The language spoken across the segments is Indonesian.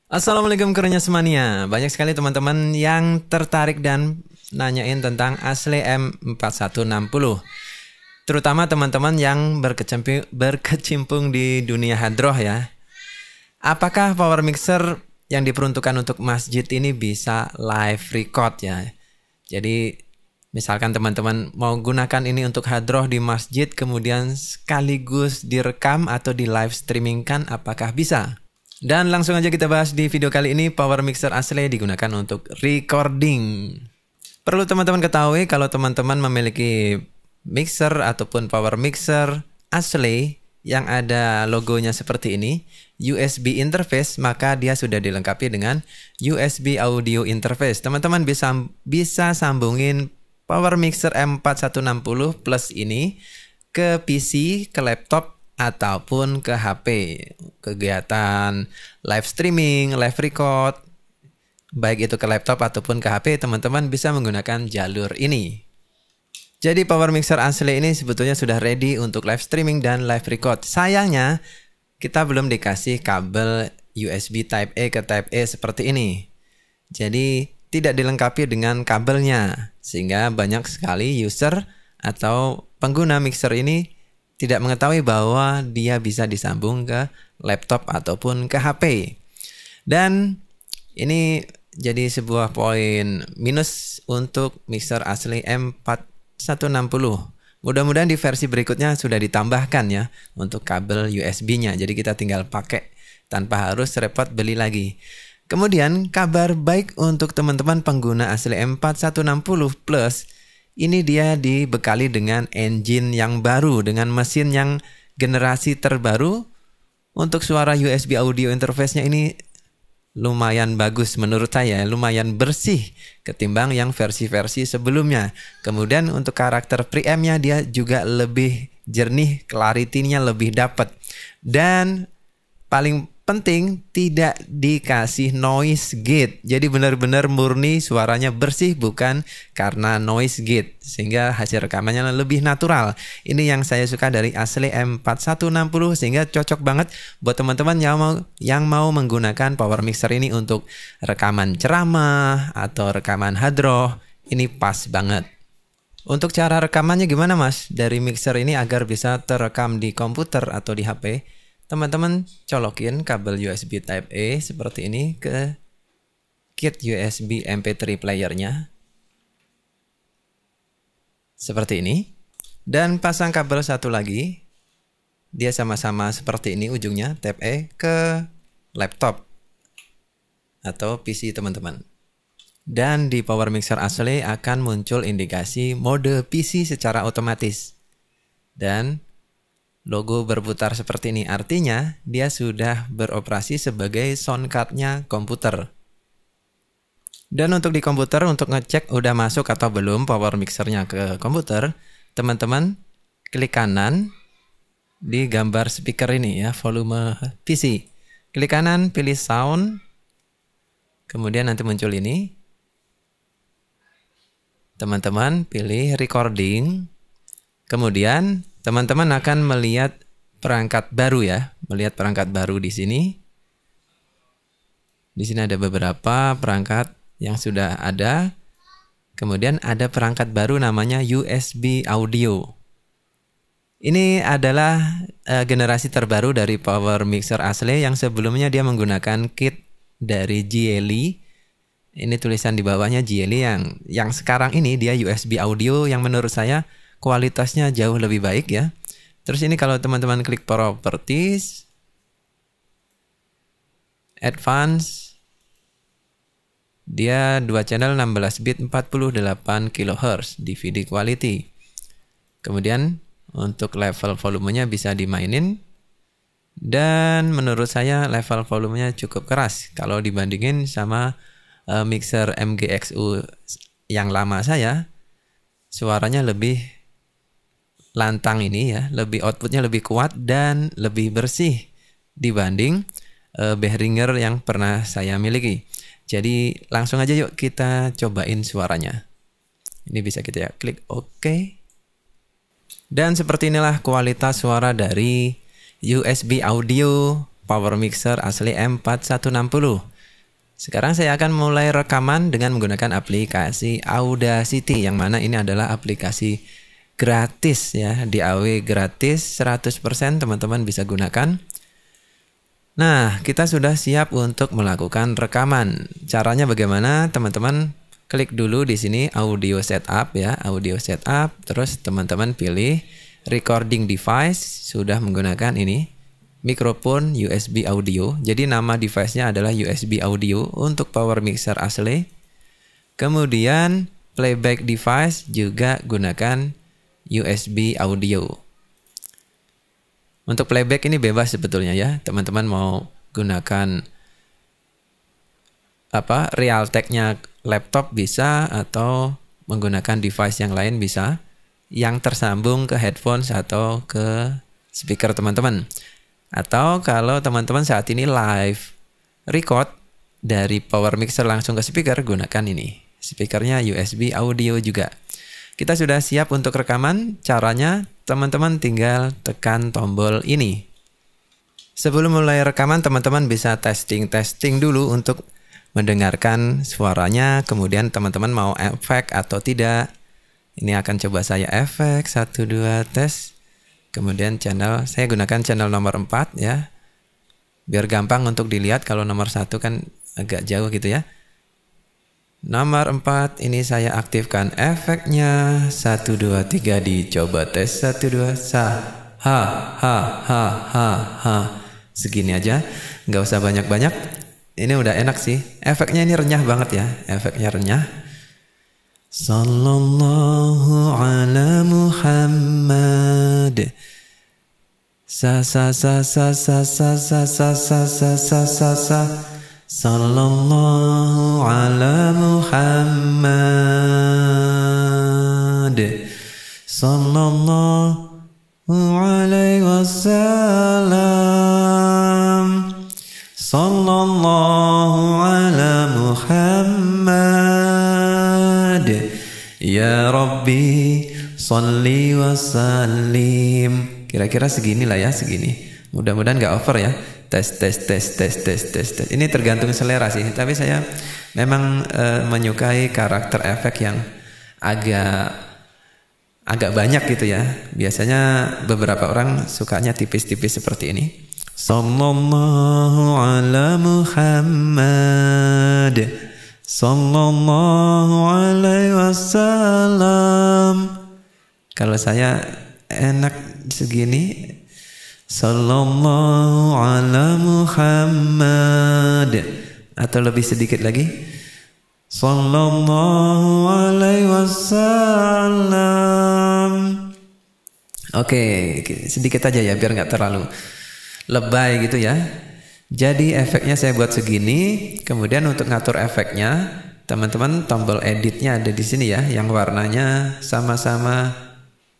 Assalamualaikum kerunya semania. Banyak sekali teman-teman yang tertarik dan nanyain tentang Ashley M4160. Terutama teman-teman yang berkecimpung di dunia hadroh ya. Apakah power mixer yang diperuntukkan untuk masjid ini bisa live record ya? Jadi misalkan teman-teman mau gunakan ini untuk hadroh di masjid kemudian sekaligus direkam atau di live streamingkan, apakah bisa? Dan langsung aja kita bahas di video kali ini. Power mixer Ashley digunakan untuk recording. Perlu teman-teman ketahui kalau teman-teman memiliki mixer ataupun power mixer Ashley yang ada logonya seperti ini, USB interface, maka dia sudah dilengkapi dengan USB audio interface. Teman-teman bisa sambungin power mixer M4160 Plus ini ke PC, ke laptop, ataupun ke HP. Kegiatan live streaming, live record, baik itu ke laptop ataupun ke HP, teman-teman bisa menggunakan jalur ini. Jadi power mixer Ashley ini sebetulnya sudah ready untuk live streaming dan live record. Sayangnya kita belum dikasih kabel USB Type A ke Type A seperti ini. Jadi tidak dilengkapi dengan kabelnya, sehingga banyak sekali user atau pengguna mixer ini tidak mengetahui bahwa dia bisa disambung ke laptop ataupun ke HP. Dan ini jadi sebuah poin minus untuk mixer Ashley M4160. Mudah-mudahan di versi berikutnya sudah ditambahkan ya untuk kabel USB-nya. Jadi kita tinggal pakai tanpa harus repot beli lagi. Kemudian kabar baik untuk teman-teman pengguna Ashley M4160 Plus. Ini dia dibekali dengan engine yang baru, dengan mesin yang generasi terbaru. Untuk suara USB audio interface-nya ini lumayan bagus menurut saya, lumayan bersih ketimbang yang versi-versi sebelumnya. Kemudian untuk karakter preamp-nya dia juga lebih jernih, clarity-nya lebih dapat. Dan paling penting tidak dikasih noise gate. Jadi benar-benar murni suaranya bersih, bukan karena noise gate, sehingga hasil rekamannya lebih natural. Ini yang saya suka dari Ashley M4160, sehingga cocok banget buat teman-teman yang mau menggunakan power mixer ini untuk rekaman ceramah atau rekaman hadroh. Ini pas banget. Untuk cara rekamannya gimana Mas? Dari mixer ini agar bisa terekam di komputer atau di HP, teman-teman colokin kabel USB Type A seperti ini ke kit USB MP3 playernya. Seperti ini. Dan pasang kabel satu lagi. Dia sama-sama seperti ini ujungnya, Type A, ke laptop atau PC teman-teman. Dan di power mixer Ashley akan muncul indikasi mode PC secara otomatis. Dan logo berputar seperti ini, artinya dia sudah beroperasi sebagai sound card-nya komputer. Dan untuk di komputer, untuk ngecek udah masuk atau belum power mixernya ke komputer, teman-teman klik kanan di gambar speaker ini ya, volume PC. Klik kanan, pilih sound, kemudian nanti muncul ini. Teman-teman pilih recording, kemudian teman-teman akan melihat perangkat baru ya, melihat perangkat baru di sini. Di sini ada beberapa perangkat yang sudah ada. Kemudian ada perangkat baru namanya USB audio. Ini adalah generasi terbaru dari power mixer Ashley yang sebelumnya dia menggunakan kit dari GLE. Ini tulisan di bawahnya GLE, yang sekarang ini dia USB audio yang menurut saya kualitasnya jauh lebih baik ya. Terus ini kalau teman-teman klik properties, advance, dia 2 channel 16 bit 48 kHz DVD quality. Kemudian untuk level volumenya bisa dimainin. Dan menurut saya level volumenya cukup keras kalau dibandingin sama mixer MGXU yang lama saya. Suaranya lebih lantang ini ya, lebih outputnya lebih kuat dan lebih bersih dibanding Behringer yang pernah saya miliki. Jadi langsung aja yuk kita cobain suaranya. Ini bisa kita ya klik OK. Dan seperti inilah kualitas suara dari USB audio power mixer Ashley M4160. Sekarang saya akan mulai rekaman dengan menggunakan aplikasi Audacity, yang mana ini adalah aplikasi gratis ya, DAW gratis 100% teman-teman bisa gunakan. Nah, kita sudah siap untuk melakukan rekaman. Caranya bagaimana? Teman-teman klik dulu di sini audio setup ya, audio setup, terus teman-teman pilih recording device, sudah menggunakan ini mikrofon USB audio. Jadi nama device-nya adalah USB audio untuk power mixer asli. Kemudian playback device juga gunakan USB audio. Untuk playback ini bebas sebetulnya ya. Teman-teman mau gunakan Realtek-nya laptop bisa, atau menggunakan device yang lain bisa, yang tersambung ke headphones atau ke speaker teman-teman. Atau kalau teman-teman saat ini live record dari power mixer langsung ke speaker, gunakan ini. Speakernya USB audio juga. Kita sudah siap untuk rekaman. Caranya teman-teman tinggal tekan tombol ini. Sebelum mulai rekaman, teman-teman bisa testing dulu untuk mendengarkan suaranya. Kemudian teman-teman mau efek atau tidak. Ini akan coba saya efek. 1, 2, tes. Kemudian channel, saya gunakan channel nomor 4 ya. Biar gampang untuk dilihat, kalau nomor 1 kan agak jauh gitu ya. Nomor 4 ini saya aktifkan efeknya. 1, 2, 3 dicoba tes. 1, 2, ha. Segini aja, nggak usah banyak-banyak. Ini udah enak sih. Efeknya ini renyah banget ya. Efeknya renyah. Sallallahu ala Muhammad. Sallallahu ala Muhammad. Sallallahu alaihi wasallam. Sallallahu ala Muhammad. Ya Rabbi sholli wa sallim. Kira-kira segini lah ya, segini. Mudah-mudahan nggak over ya. Tes. Ini tergantung selera sih. Tapi saya memang menyukai karakter efek yang agak banyak gitu ya. Biasanya beberapa orang sukanya tipis-tipis seperti ini. Sallallahu ala Muhammad. Sallallahu alaihi wasallam. Kalau saya enak segini. Sallallahu ala Muhammad. Atau lebih sedikit lagi. Sallallahu alaihi wasallam. Oke, sedikit aja ya biar nggak terlalu lebay gitu ya. Jadi efeknya saya buat segini. Kemudian untuk ngatur efeknya, teman-teman tombol editnya ada di sini ya, yang warnanya sama-sama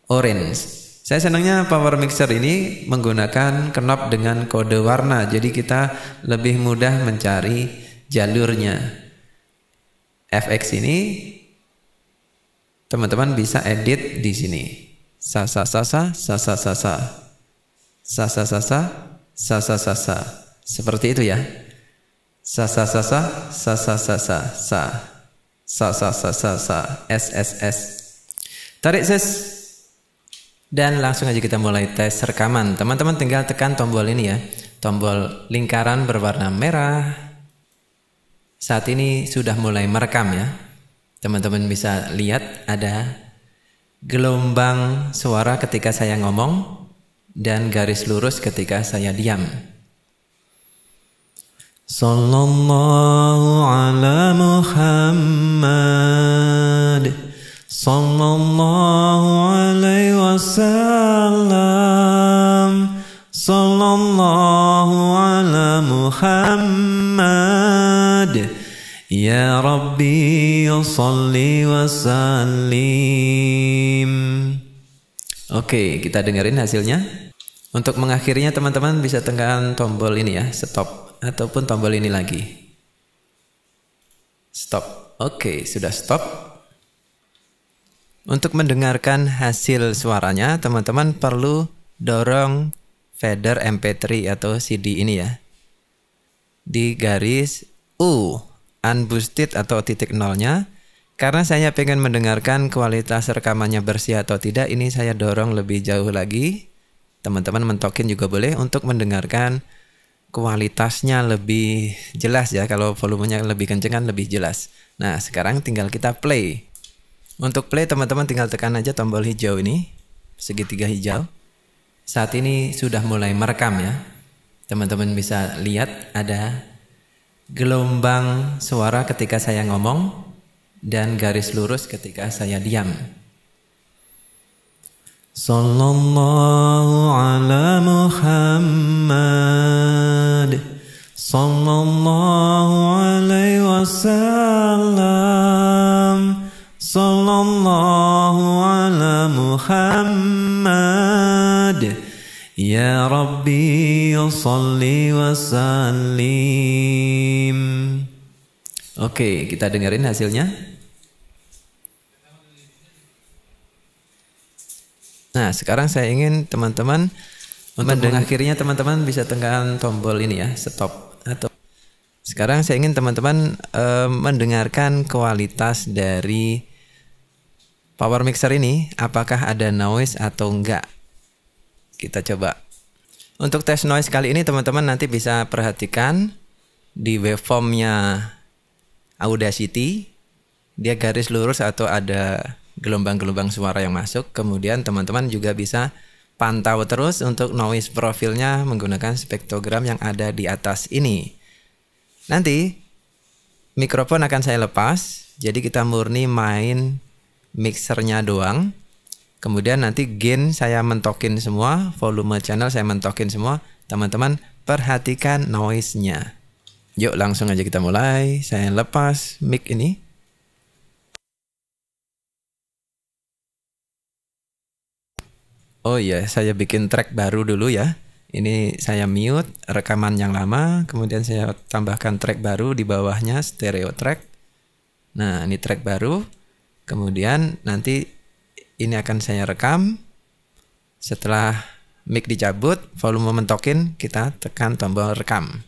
orange. Saya senangnya power mixer ini menggunakan knob dengan kode warna. Jadi kita lebih mudah mencari jalurnya. FX ini teman-teman bisa edit di sini. Seperti itu ya. SSS. Tarik ses. Dan langsung aja kita mulai tes rekaman. Teman-teman tinggal tekan tombol ini ya. Tombol lingkaran berwarna merah. Saat ini sudah mulai merekam ya. Teman-teman bisa lihat ada gelombang suara ketika saya ngomong dan garis lurus ketika saya diam. Sallallahu ala Muhammad. Sallallahu alaihi wasallam. Sallallahu ala Muhammad. Ya Rabbi sholli wa sallim. Oke, kita dengerin hasilnya. Untuk mengakhirinya teman-teman bisa tekan tombol ini ya, stop, ataupun tombol ini lagi. Stop. Oke, sudah stop. Untuk mendengarkan hasil suaranya, teman-teman perlu dorong fader MP3 atau CD ini ya. Di garis U unboosted atau titik nolnya. Karena saya pengen mendengarkan kualitas rekamannya bersih atau tidak, ini saya dorong lebih jauh lagi. Teman-teman mentokin juga boleh untuk mendengarkan kualitasnya lebih jelas ya. Kalau volumenya lebih kenceng kan lebih jelas. Nah, sekarang tinggal kita play. Untuk play teman-teman tinggal tekan aja tombol hijau ini, segitiga hijau. Saat ini sudah mulai merekam ya. Teman-teman bisa lihat ada gelombang suara ketika saya ngomong dan garis lurus ketika saya diam. Sallallahu ala Muhammad sallallahu alaihi wasallam sallallahu ala Muhammad ya Rabbi sholli wa sallim. Oke, kita dengerin hasilnya. Nah, sekarang saya ingin teman-teman akhirnya teman-teman bisa tekan tombol ini ya, stop. Atau sekarang saya ingin teman-teman mendengarkan kualitas dari power mixer ini, apakah ada noise atau enggak. Kita coba. Untuk tes noise kali ini teman-teman nanti bisa perhatikan di waveformnya Audacity, dia garis lurus atau ada gelombang-gelombang suara yang masuk. Kemudian teman-teman juga bisa pantau terus untuk noise profilnya menggunakan spektrogram yang ada di atas ini. Nanti mikrofon akan saya lepas, jadi kita murni main mixernya doang. Kemudian nanti gain saya mentokin semua, volume channel saya mentokin semua. Teman-teman perhatikan noise-nya. Yuk langsung aja kita mulai. Saya lepas mic ini. Oh iya, saya bikin track baru dulu ya. Ini saya mute rekaman yang lama, kemudian saya tambahkan track baru di bawahnya, stereo track. Nah, ini track baru. Kemudian nanti ini akan saya rekam. Setelah mic dicabut, volume mentokin, kita tekan tombol rekam.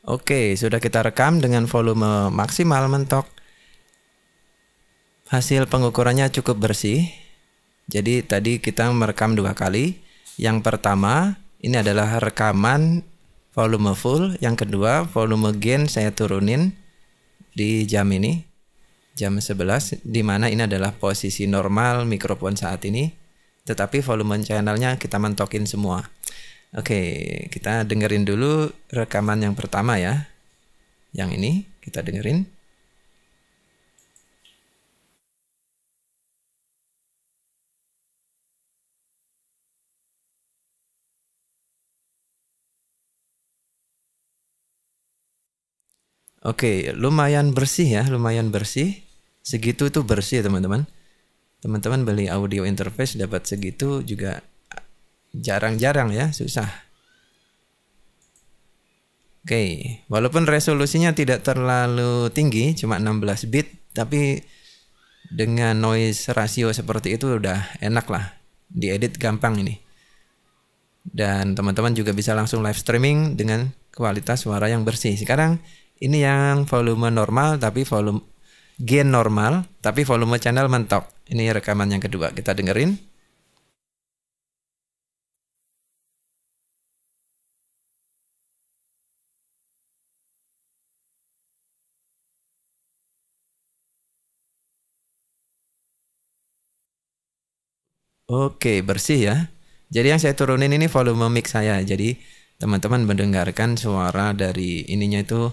Oke, sudah kita rekam dengan volume maksimal mentok. Hasil pengukurannya cukup bersih. Jadi tadi kita merekam 2 kali. Yang pertama, ini adalah rekaman volume full. Yang kedua, volume gain saya turunin di jam ini, jam 11, di mana ini adalah posisi normal mikrofon saat ini. Tetapi volume channelnya kita mentokin semua. Oke, kita dengerin dulu rekaman yang pertama ya. Yang ini kita dengerin. Oke, lumayan bersih ya, lumayan bersih. Segitu tuh bersih teman-teman. Teman-teman beli audio interface dapat segitu juga jarang-jarang ya, susah. Oke, walaupun resolusinya tidak terlalu tinggi, cuma 16 bit, tapi dengan noise ratio seperti itu udah enak lah. Diedit gampang ini. Dan teman-teman juga bisa langsung live streaming dengan kualitas suara yang bersih. Sekarang ini yang volume normal tapi volume gain normal tapi volume channel mentok. Ini rekaman yang kedua, kita dengerin. Oke, bersih ya. Jadi yang saya turunin ini volume mic saya. Jadi teman-teman mendengarkan suara dari ininya itu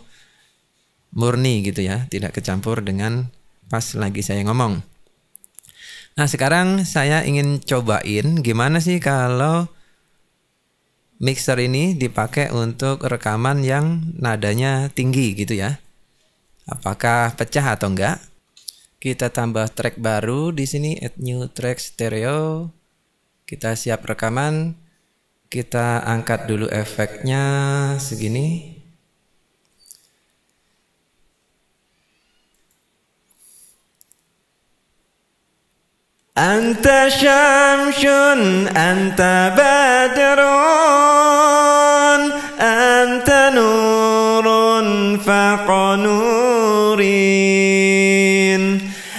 murni gitu ya, tidak kecampur dengan pas lagi saya ngomong. Nah, sekarang saya ingin cobain gimana sih kalau mixer ini dipakai untuk rekaman yang nadanya tinggi gitu ya. Apakah pecah atau enggak? Kita tambah track baru di sini, add new track stereo. Kita siap rekaman. Kita angkat dulu efeknya segini. Anta syamsun, anta badrun, anta nurun faqnurin.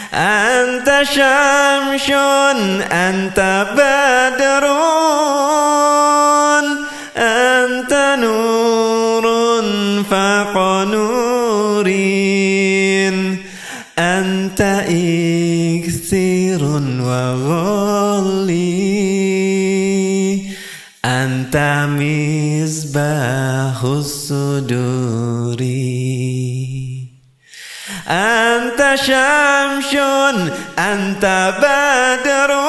Anta syamsun, anta badrun, anta nurun faqnurin. Anta iksirun wa ghali, anta misbahus suduri. Anta syamsun, anta badrun,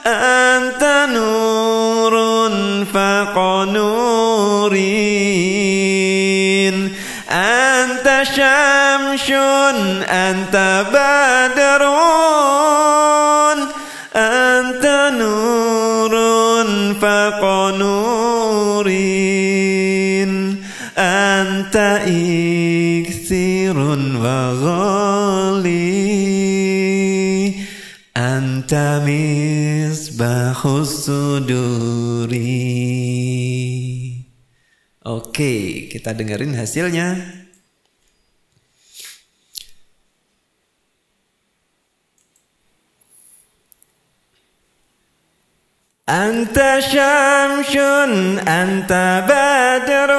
anta nurun faqnurin. Anta syamsun, anta badrun, anta nurun faqnurin. Anta iksirun wa ghali, anta misbahus suduri. Oke, kita dengerin hasilnya. Anta syamsun, anta badrun,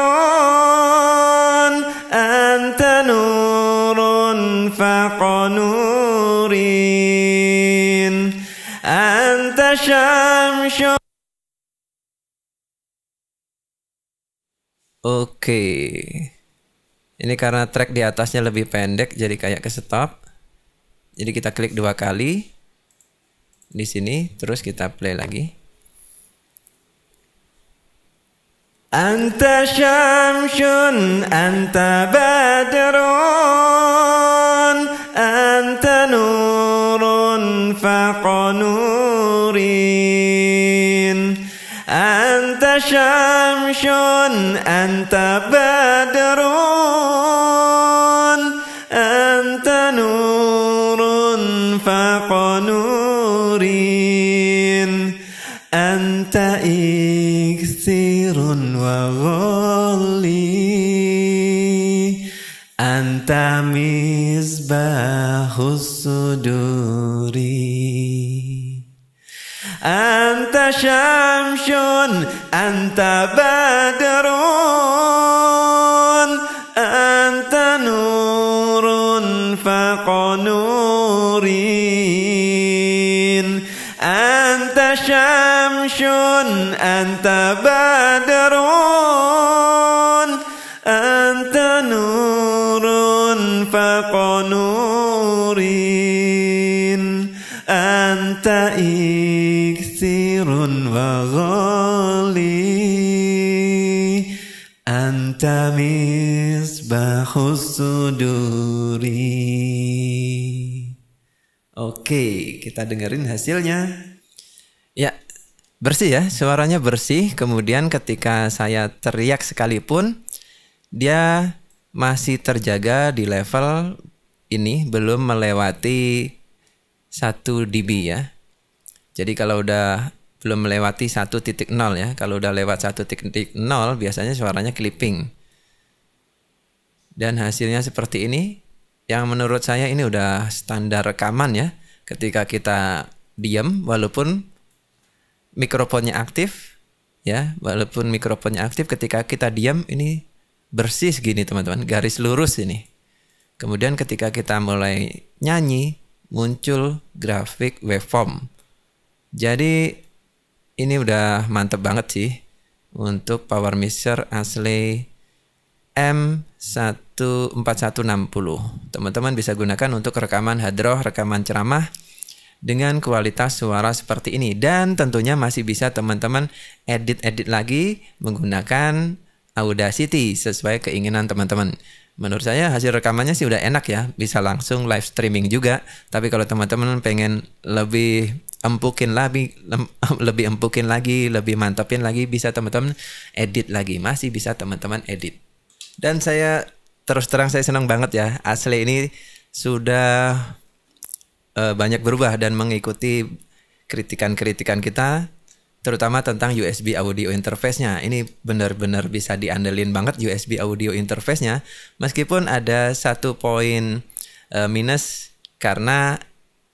anta nurun faqnurin. Anta syamsun. Oke. Ini karena track di atasnya lebih pendek jadi kayak ke stop. Jadi kita klik 2 kali di sini, terus kita play lagi. Anta syamsun, anta badrun, anta nurun faqnurin. Anta syamsun, anta badrun, anta nurun faqnurin. Anta iksirun wa ghali, anta misbahus suduri. Anta syamsun, anta badrun, anta nurun faqnurin. Anta syamsun, anta badrun, anta nurun faqnurin. Anta iksirun wa ghali, anta misbahus suduri. Oke, kita dengerin hasilnya. Ya, bersih ya, suaranya bersih. Kemudian ketika saya teriak sekalipun, dia masih terjaga di level ini, belum melewati 1 dB ya. Jadi kalau udah belum melewati 1.0 ya. Kalau udah lewat 1.0 biasanya suaranya clipping. Dan hasilnya seperti ini. Yang menurut saya ini udah standar rekaman ya. Ketika kita diam walaupun mikrofonnya aktif ya, walaupun mikrofonnya aktif ketika kita diam ini bersih segini teman-teman, garis lurus ini. Kemudian ketika kita mulai nyanyi muncul grafik waveform. Jadi ini udah mantep banget sih untuk power mixer asli M4160. Teman-teman bisa gunakan untuk rekaman hadroh, rekaman ceramah dengan kualitas suara seperti ini. Dan tentunya masih bisa teman-teman edit-edit lagi menggunakan Audacity sesuai keinginan teman-teman. Menurut saya hasil rekamannya sih udah enak ya, bisa langsung live streaming juga. Tapi kalau teman-teman pengen lebih empukin lagi, lebih mantapin lagi, bisa teman-teman edit lagi, masih bisa teman-teman edit. Dan saya terus terang saya senang banget ya, asli ini sudah banyak berubah dan mengikuti kritikan-kritikan kita, terutama tentang USB audio interface-nya. Ini benar-benar bisa diandelin banget USB audio interface-nya, meskipun ada satu poin minus karena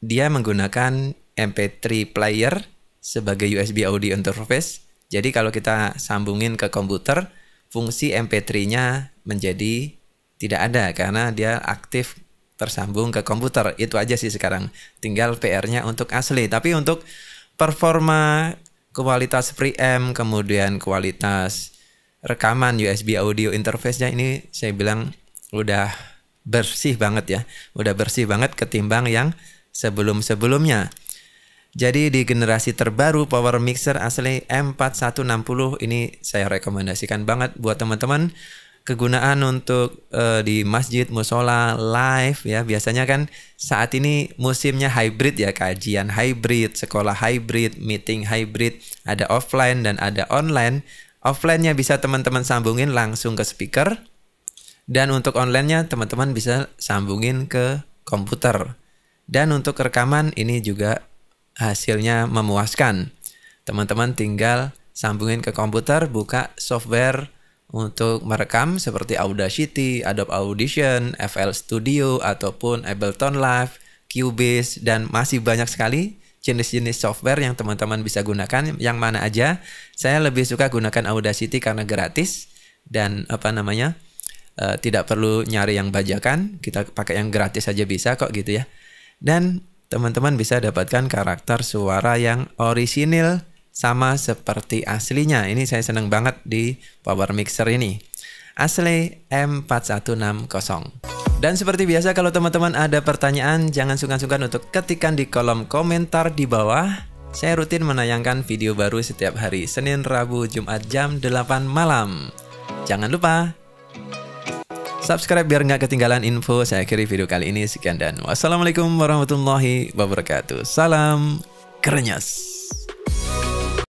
dia menggunakan MP3 player sebagai USB audio interface. Jadi kalau kita sambungin ke komputer, fungsi MP3-nya menjadi tidak ada karena dia aktif tersambung ke komputer. Itu aja sih sekarang. Tinggal PR-nya untuk asli. Tapi untuk performa, kualitas preamp, kemudian kualitas rekaman USB audio interface-nya ini saya bilang udah bersih banget ya. Udah bersih banget ketimbang yang sebelum-sebelumnya. Jadi di generasi terbaru power mixer asli M4160 ini saya rekomendasikan banget buat teman-teman. Kegunaan untuk di masjid, musola, live ya. Biasanya kan saat ini musimnya hybrid ya, kajian hybrid, sekolah hybrid, meeting hybrid, ada offline dan ada online. Offline-nya bisa teman-teman sambungin langsung ke speaker, dan untuk online-nya teman-teman bisa sambungin ke komputer. Dan untuk rekaman ini juga hasilnya memuaskan. Teman-teman tinggal sambungin ke komputer, buka software untuk merekam seperti Audacity, Adobe Audition, FL Studio, ataupun Ableton Live, Cubase, dan masih banyak sekali jenis-jenis software yang teman-teman bisa gunakan. Yang mana aja, saya lebih suka gunakan Audacity karena gratis dan tidak perlu nyari yang bajakan, kita pakai yang gratis aja bisa kok gitu ya. Dan teman-teman bisa dapatkan karakter suara yang orisinil sama seperti aslinya. Ini saya senang banget di power mixer ini. Asli M4160. Dan seperti biasa kalau teman-teman ada pertanyaan, jangan sungkan-sungkan untuk ketikkan di kolom komentar di bawah. Saya rutin menayangkan video baru setiap hari Senin, Rabu, Jumat jam 8 malam. Jangan lupa subscribe biar nggak ketinggalan info. Saya akhiri video kali ini. Sekian dan wassalamualaikum warahmatullahi wabarakatuh. Salam Krenyes.